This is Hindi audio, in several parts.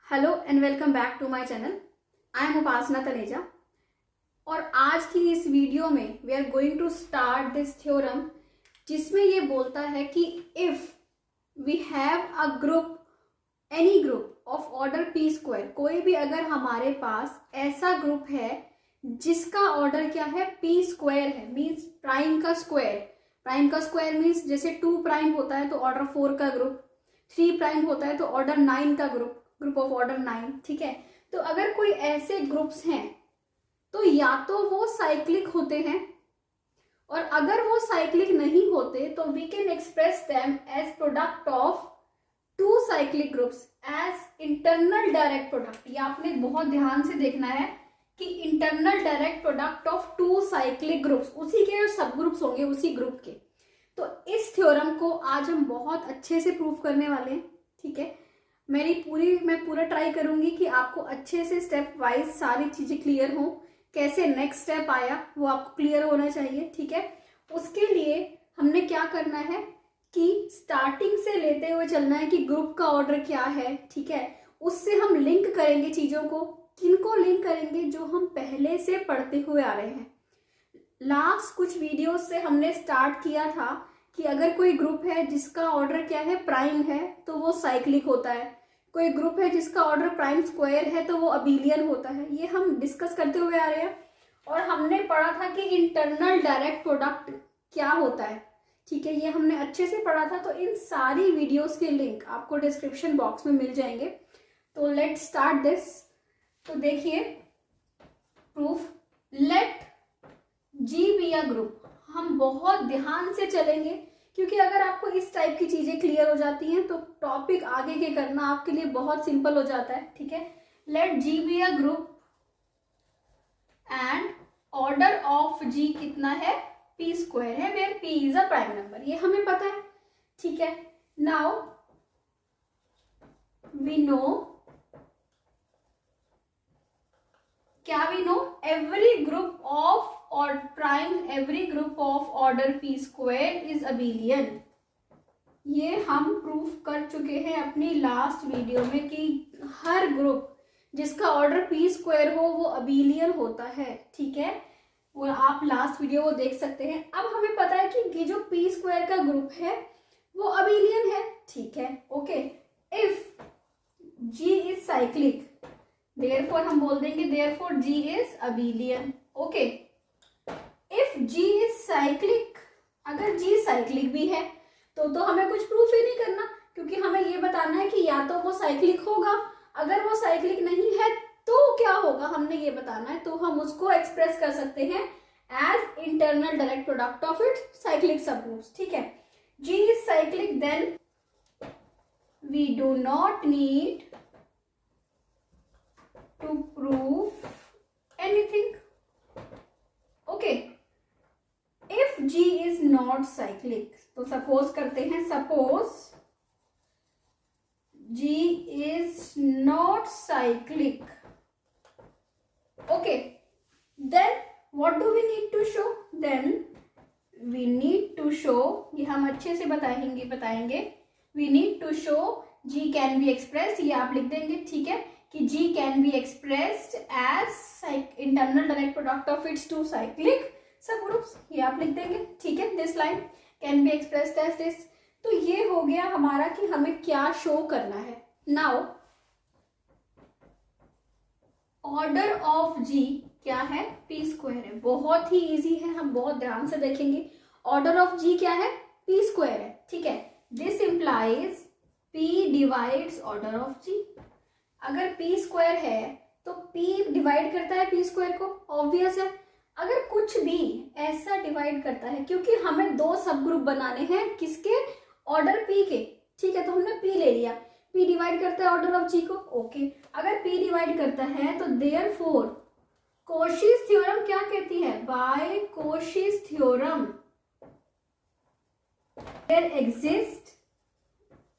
Hello and welcome back to my channel. I am Upasana Taneja और आज की इस वीडियो में we are going to start this theorem जिसमें ये बोलता है कि if we have a group any group of order P square, कोई भी अगर हमारे पास ऐसा ग्रुप है जिसका ऑर्डर क्या है, पी स्क्वायर है, मीन्स प्राइम का स्क्वायर। प्राइम का स्क्वायर मीन्स जैसे 2 प्राइम होता है तो ऑर्डर 4 का ग्रुप, 3 प्राइम होता है तो ऑर्डर 9 का ग्रुप ऑफ ऑर्डर 9। ठीक है, तो अगर कोई ऐसे ग्रुप्स हैं तो या तो वो साइक्लिक होते हैं और अगर वो साइक्लिक नहीं होते तो we can express them as product of 2 cyclic groups as internal direct product. ये आपने बहुत ध्यान से देखना है कि internal direct product of 2 cyclic groups, उसी के सब ग्रुप्स होंगे उसी ग्रुप के। तो इस थ्योरम को आज हम बहुत अच्छे से प्रूव करने वाले हैं। ठीक है, मैं पूरा ट्राई करूंगी कि आपको अच्छे से स्टेप वाइज सारी चीजें क्लियर हो। कैसे नेक्स्ट स्टेप आया वो आपको क्लियर होना चाहिए। ठीक है, उसके लिए हमने क्या करना है कि स्टार्टिंग से लेते हुए चलना है कि ग्रुप का ऑर्डर क्या है। ठीक है, उससे हम लिंक करेंगे चीजों को। किनको लिंक करेंगे? जो हम पहले से पढ़ते हुए आ रहे हैं। लास्ट कुछ वीडियोस से हमने स्टार्ट किया था कि अगर कोई ग्रुप है जिसका ऑर्डर क्या है, प्राइम है, तो वो साइक्लिक होता है। कोई ग्रुप है जिसका ऑर्डर प्राइम स्क्वायर है तो वो अबेलियन होता है। ये हम डिस्कस करते हुए आ रहे हैं और हमने पढ़ा था कि इंटरनल डायरेक्ट प्रोडक्ट क्या होता है। ठीक है, ये हमने अच्छे से पढ़ा था। तो इन सारी वीडियोस के लिंक आपको डिस्क्रिप्शन बॉक्स में मिल जाएंगे। तो लेट स्टार्ट दिस। तो देखिए proof, let G be a group. हम बहुत ध्यान से चलेंगे क्योंकि अगर आपको इस टाइप की चीजें क्लियर हो जाती हैं तो टॉपिक आगे के करना आपके लिए बहुत सिंपल हो जाता है। ठीक है, let G be a group and order of G कितना है, पी स्क्वायर है, where P is a prime number. ये हमें पता है। ठीक है, नाउ वी नो, क्या we know, every group of और prime, every group of order P square is abelian. ये हम प्रूफ कर चुके हैं अपनी लास्ट वीडियो में कि हर ग्रुप जिसका ऑर्डर पी स्क्वायर हो वो अबेलियन होता है। ठीक है, वो आप लास्ट वीडियो वो देख सकते हैं। अब हमें पता है कि ये जो पी स्क्वायर का ग्रुप है वो अबेलियन है। ठीक है, okay. If G is cyclic, therefore हम बोल देंगे therefore G is abelian. Okay, if G is cyclic, अगर जी साइक्लिक भी है तो हमें कुछ प्रूफ ही नहीं करना, क्योंकि हमें ये बताना है कि या तो वो साइक्लिक होगा, अगर वो साइक्लिक नहीं है तो क्या होगा, हमने ये बताना है। तो हम उसको एक्सप्रेस कर सकते हैं as internal direct product of its cyclic subgroups. ठीक है, G is cyclic, then we do not need to prove anything. Okay, if G is not cyclic, तो सपोज करते हैं, suppose G is not cyclic. Okay, then what do we need to show? Then we need to show, ये हम अच्छे से बताएंगे we need to show G can be expressed, ये आप लिख देंगे। ठीक है, कि G can be expressed as internal direct product of its 2 cyclic subgroups, ये आप लिख देंगे। ठीक है, this line can be expressed as this। तो ये हो गया हमारा कि हमें क्या शो करना है। Now ऑर्डर ऑफ G क्या है, p स्क्वायर है। बहुत ही इजी है, हम बहुत ध्यान से देखेंगे। ऑर्डर ऑफ G क्या है, p स्क्वायर है। ठीक है, this implies p divides order of G। अगर p स्क्वायर है तो p डिवाइड करता है p स्क्वायर को, ऑब्वियस है। अगर कुछ भी ऐसा डिवाइड करता है, क्योंकि हमें 2 सब ग्रुप बनाने हैं, किसके, ऑर्डर p के। ठीक है, तो हमने p ले लिया, p डिवाइड करता है ऑर्डर ऑफ g को। ओके, अगर p डिवाइड करता है तो देयरफॉर कोशीज थ्योरम क्या कहती है, by Cauchy's theorem there exist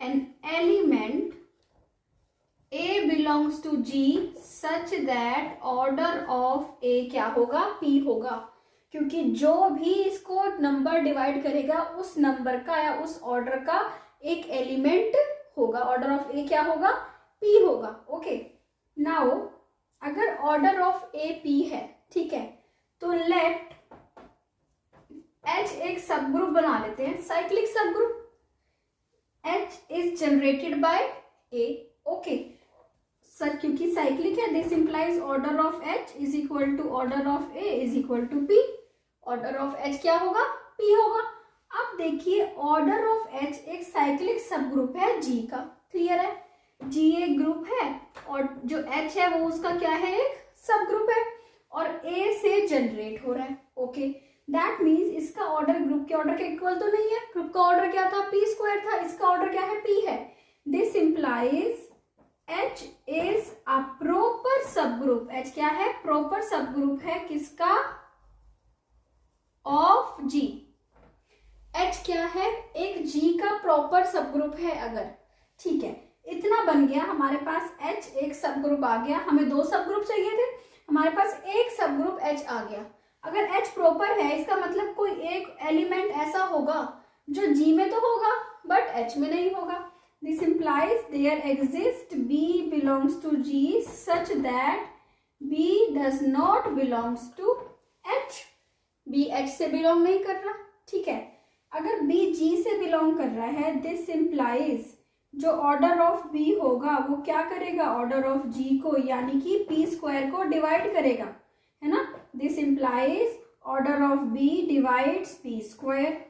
an element A belongs to G such that order of A क्या होगा, P होगा। क्योंकि जो भी इसको नंबर डिवाइड करेगा उस नंबर का या उस ऑर्डर का एक एलिमेंट होगा। ऑर्डर ऑफ A क्या होगा, P होगा। ओके, नाउ अगर ऑर्डर ऑफ ए पी है, ठीक है, तो लेट H एक सब ग्रुप बना लेते हैं, cyclic subgroup. H is generated by A, okay sir, क्योंकि साइक्लिक है, this implies order of H is equal to order of A is equal to P। Order of H क्या होगा? P होगा। अब देखिए ऑर्डर ऑफ H एक साइक्लिक सब ग्रुप है G का, क्लियर है? G एक ग्रुप है और जो H है वो उसका क्या है? एक सब ग्रुप है और A से जनरेट हो रहा है, ओके। दैट मीन्स इसका ऑर्डर ग्रुप के ऑर्डर के इक्वल तो नहीं है, ग्रुप का ऑर्डर क्या था? P स्क्वायर था, इसका ऑर्डर क्या है? P है। This implies H is a proper सब ग्रुप। H क्या है? प्रॉपर सब ग्रुप है किसका? Of G। H क्या है? एक G का प्रॉपर सब ग्रुप है अगर, ठीक है। इतना बन गया हमारे पास, H एक सब ग्रुप आ गया। हमें दो सब ग्रुप चाहिए थे, हमारे पास एक सब ग्रुप H आ गया। अगर H प्रॉपर है इसका मतलब कोई एक एलिमेंट ऐसा होगा जो G में तो होगा बट H में नहीं होगा। This implies there exists B belongs to G such that B does not belongs to H। B H से बिलोंग नहीं कर रहा, ठीक है। अगर B G से बिलोंग कर रहा है, दिस implies जो ऑर्डर ऑफ B होगा वो क्या करेगा? ऑर्डर ऑफ G को यानी कि P स्क्वायर को डिवाइड करेगा, है ना। This implies order of B divides P square.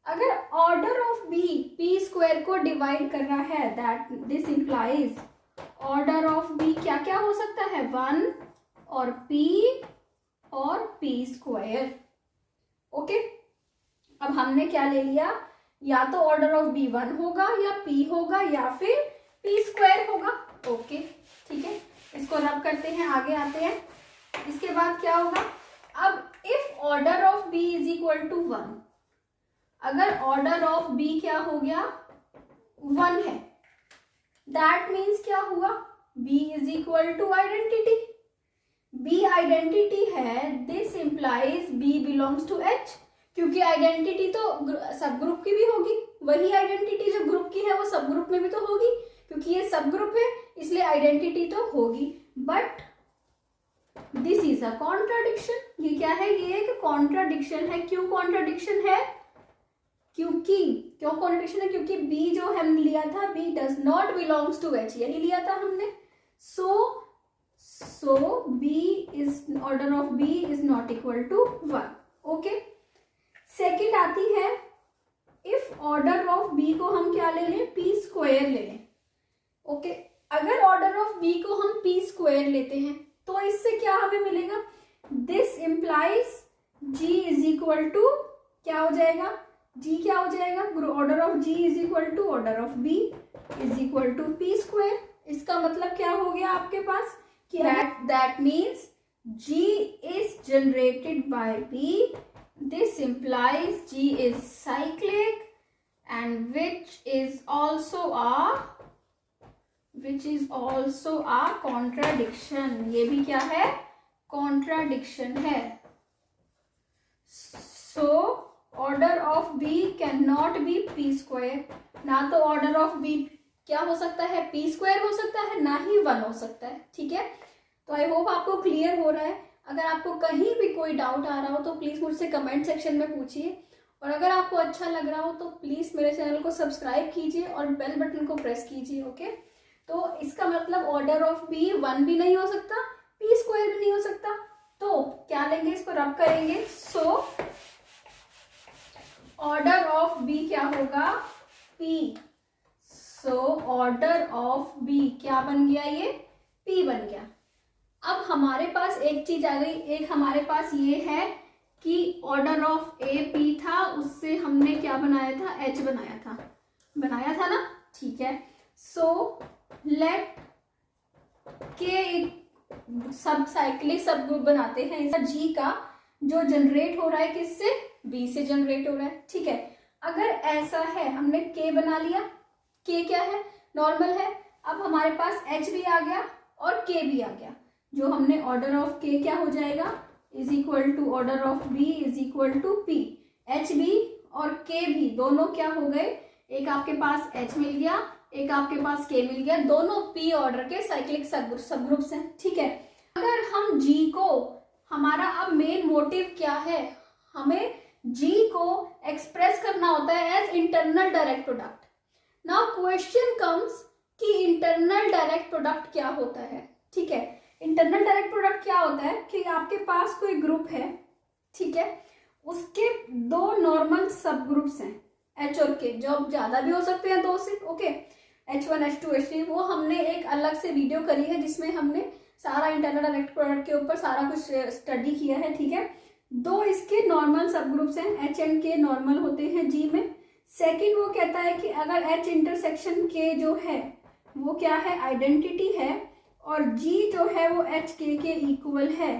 अगर order of B P square को डिवाइड कर रहा है, that this implies order of B क्या क्या हो सकता है? 1 और P और P स्क्वायर, ओके। अब हमने क्या ले लिया? या तो ऑर्डर ऑफ B 1 होगा या P होगा या फिर P स्क्वायर होगा, ओके, ठीक है। इसको रब करते हैं, आगे आते हैं। इसके बाद क्या होगा? अब if order of B is equal to 1, अगर ऑर्डर ऑफ B क्या हो गया? 1 है, दैट मीन्स क्या हुआ? B is equal to identity. B identity है, this implies B belongs to H, क्योंकि आइडेंटिटी तो सब ग्रुप की भी होगी, वही आइडेंटिटी जो ग्रुप की है वो सब ग्रुप में भी तो होगी, क्योंकि ये सब ग्रुप है इसलिए आइडेंटिटी तो होगी। But this is a contradiction. ये क्या है? ये एक कॉन्ट्राडिक्शन है। क्यों कॉन्ट्राडिक्शन है? क्यों कॉन्ट्राडिक्शन है? क्योंकि B जो हमने लिया था, B does not belongs to H, यही लिया था हमने। So B is order of B is not equal to 1, okay. Second आती है, इफ ऑर्डर ऑफ B को हम क्या ले लें? P स्क्वायर ले लें, ओके। अगर ऑर्डर ऑफ B को हम P स्क्वायर लेते हैं तो इससे क्या हमें मिलेगा? This implies G is equal to क्या हो जाएगा? G क्या हो जाएगा? Order of G is equal to order of B is equal to P square. इसका मतलब क्या हो गया आपके पास? That means G is generated by B। This implies G is cyclic and which is also a contradiction। ये भी क्या है? Contradiction है। So order of B cannot be P square। ना तो order of B क्या हो सकता है? P square हो सकता है, ना ही 1 हो सकता है, ठीक है। तो आई होप आपको क्लियर हो रहा है। अगर आपको कहीं भी कोई डाउट आ रहा हो तो प्लीज़ मुझसे कमेंट सेक्शन में पूछिए, और अगर आपको अच्छा लग रहा हो तो प्लीज़ मेरे चैनल को सब्सक्राइब कीजिए और बेल बटन को प्रेस कीजिए, ओके। तो इसका मतलब ऑर्डर ऑफ B 1 भी नहीं हो सकता, P स्क्वायर भी नहीं हो सकता। तो क्या लेंगे? इसको रब करेंगे। सो ऑर्डर ऑफ B क्या होगा? P। So order of B क्या बन गया? ये P बन गया। अब हमारे पास एक चीज आ गई, एक हमारे पास ये है कि ऑर्डर ऑफ A P था, उससे हमने क्या बनाया था? H बनाया था ना, ठीक है। सो लेट K एक सब साइक्लिक सब ग्रुप बनाते हैं इसका G का, जो जनरेट हो रहा है किससे? B से जनरेट हो रहा है, ठीक है। अगर ऐसा है, हमने K बना लिया, K क्या है? नॉर्मल है। अब हमारे पास H भी आ गया और K भी आ गया, जो हमने ऑर्डर ऑफ K क्या हो जाएगा? Is equal to order of B is equal to P। H भी और K भी दोनों क्या हो गए? एक आपके पास H मिल गया, एक आपके पास K मिल गया, दोनों P ऑर्डर के साइक्लिक सबग्रुप्स हैं, ठीक है। अगर हम G को, हमारा अब मेन मोटिव क्या है, हमें G को एक्सप्रेस करना होता है as internal direct product. Now question comes कि इंटरनल डायरेक्ट प्रोडक्ट क्या होता है, ठीक है। इंटरनल डायरेक्ट प्रोडक्ट क्या होता है कि आपके पास कोई ग्रुप है, ठीक है, उसके दो नॉर्मल सब ग्रुप्स हैं H और K, जो ज्यादा भी हो सकते हैं दो से, ओके, H1, H2, H3, वो हमने एक अलग से वीडियो करी है जिसमें हमने सारा इंटरनल डायरेक्ट प्रोडक्ट के ऊपर सारा कुछ स्टडी किया है, ठीक है। दो इसके नॉर्मल सब ग्रुप्स हैं, H एंड K नॉर्मल होते हैं G में। सेकंड वो कहता है कि अगर H इंटरसेक्शन K जो है वो क्या है, आइडेंटिटी है, और G जो है वो HK के इक्वल है।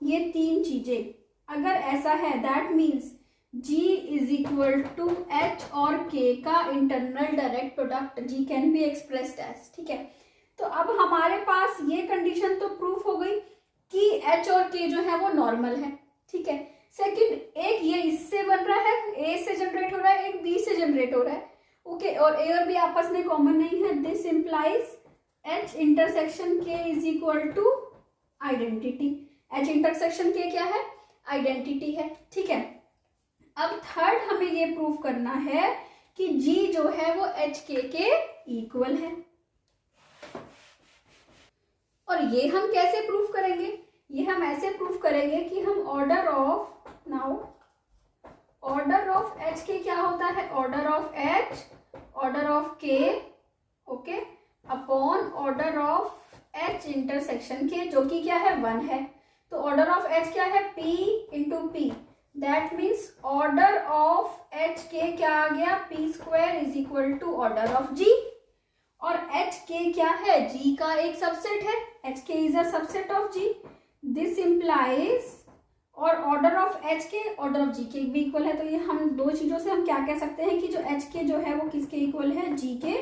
ये तीन चीजें अगर ऐसा है, that means G is equal to H और K का internal direct product G can be expressed as, ठीक है। तो अब हमारे पास ये कंडीशन तो प्रूफ हो गई कि H और K जो है वो नॉर्मल है, ठीक है। सेकंड, एक ये इससे बन रहा है, A से जनरेट हो रहा है, एक B से जनरेट हो रहा है, ओके, और A और B आपस में कॉमन नहीं है। This implies H intersection K is equal to identity. H intersection K क्या है, आइडेंटिटी है, ठीक है। अब थर्ड हमें ये प्रूव करना है कि G जो है वो HK के इक्वल है। और ये हम कैसे प्रूव करेंगे, ये हम ऐसे प्रूव करेंगे कि हम order of, now order of HK क्या होता है, order of H, order of K, okay, upon order of H intersection K, जो कि क्या है 1 है। तो ऑर्डर ऑफ H क्या है, P into P, that means order of HK क्या आ गया, P square is equal to order of G। और HK क्या है, G का एक सबसेट है, HK is a subset of G। This implies, और order of HK order of G के भी इक्वल है। तो ये हम दो चीजों से हम क्या कह सकते हैं कि जो HK जो है वो किसके इक्वल है, G के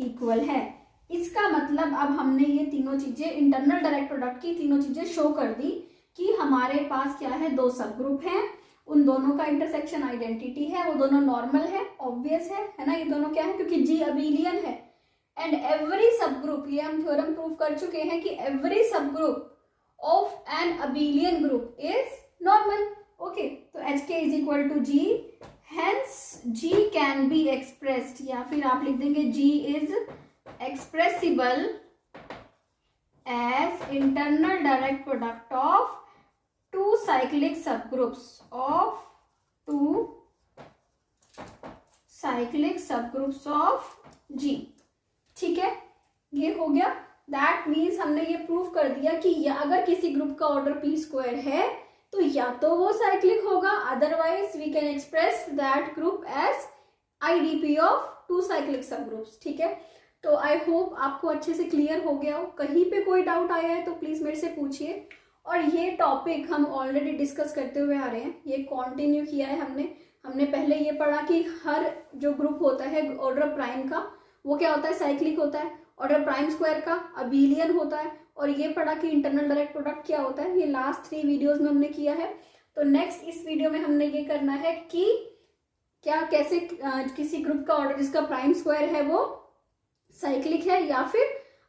इक्वल है। इसका मतलब अब हमने ये तीनों चीजें, इंटरनल डायरेक्ट प्रोडक्ट की तीनों चीजें शो कर दी कि हमारे पास क्या है, दो सब ग्रुप हैं, उन दोनों का इंटरसेक्शन आइडेंटिटी है, वो दोनों नॉर्मल है, ऑब्वियस है ना, ये दोनों क्या है, क्योंकि G अबिलियन है। एंड एवरी सब ग्रुप, ये हम थ्योरम प्रूव कर चुके हैं कि every subgroup of an abelian group is normal, okay. तो HK is equal to G, hence G can be expressed, या फिर आप लिख देंगे G is expressible as internal direct product of two cyclic subgroups of G, ठीक है। ये हो गया, दैट मीन्स हमने ये प्रूव कर दिया कि या अगर किसी ग्रुप का ऑर्डर P स्क्वायर है तो या तो वो साइक्लिक होगा, otherwise we can express that group as IDP of two cyclic subgroups, ठीक है। तो आई होप आपको अच्छे से क्लियर हो गया हो। कहीं पे कोई डाउट आया है तो प्लीज मेरे से पूछिए। और ये टॉपिक हम ऑलरेडी डिस्कस करते हुए आ रहे हैं, ये कंटिन्यू किया है हमने पहले ये पढ़ा कि हर जो ग्रुप होता है ऑर्डर प्राइम का वो क्या होता है, साइक्लिक होता है, ऑर्डर प्राइम स्क्वायर का अबिलियन होता है, और ये पढ़ा कि इंटरनल डायरेक्ट प्रोडक्ट क्या होता है। ये लास्ट 3 वीडियोस में हमने किया है। तो नेक्स्ट इस वीडियो में हमने ये करना है कि क्या कैसे किसी ग्रुप का ऑर्डर जिसका प्राइम स्क्वायर है वो साइक्लिक है या फिर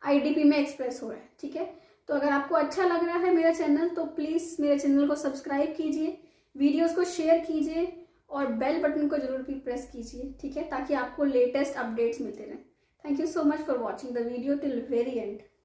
IDP में एक्सप्रेस हो रहा है, ठीक है। तो अगर आपको अच्छा लग रहा है मेरा चैनल तो प्लीज मेरे चैनल को सब्सक्राइब कीजिए, वीडियोस को शेयर कीजिए और बेल बटन को जरूर भी प्रेस कीजिए, ठीक है, ताकि आपको लेटेस्ट अपडेट्स मिलते रहें। Thank you so much for watching the video till very and.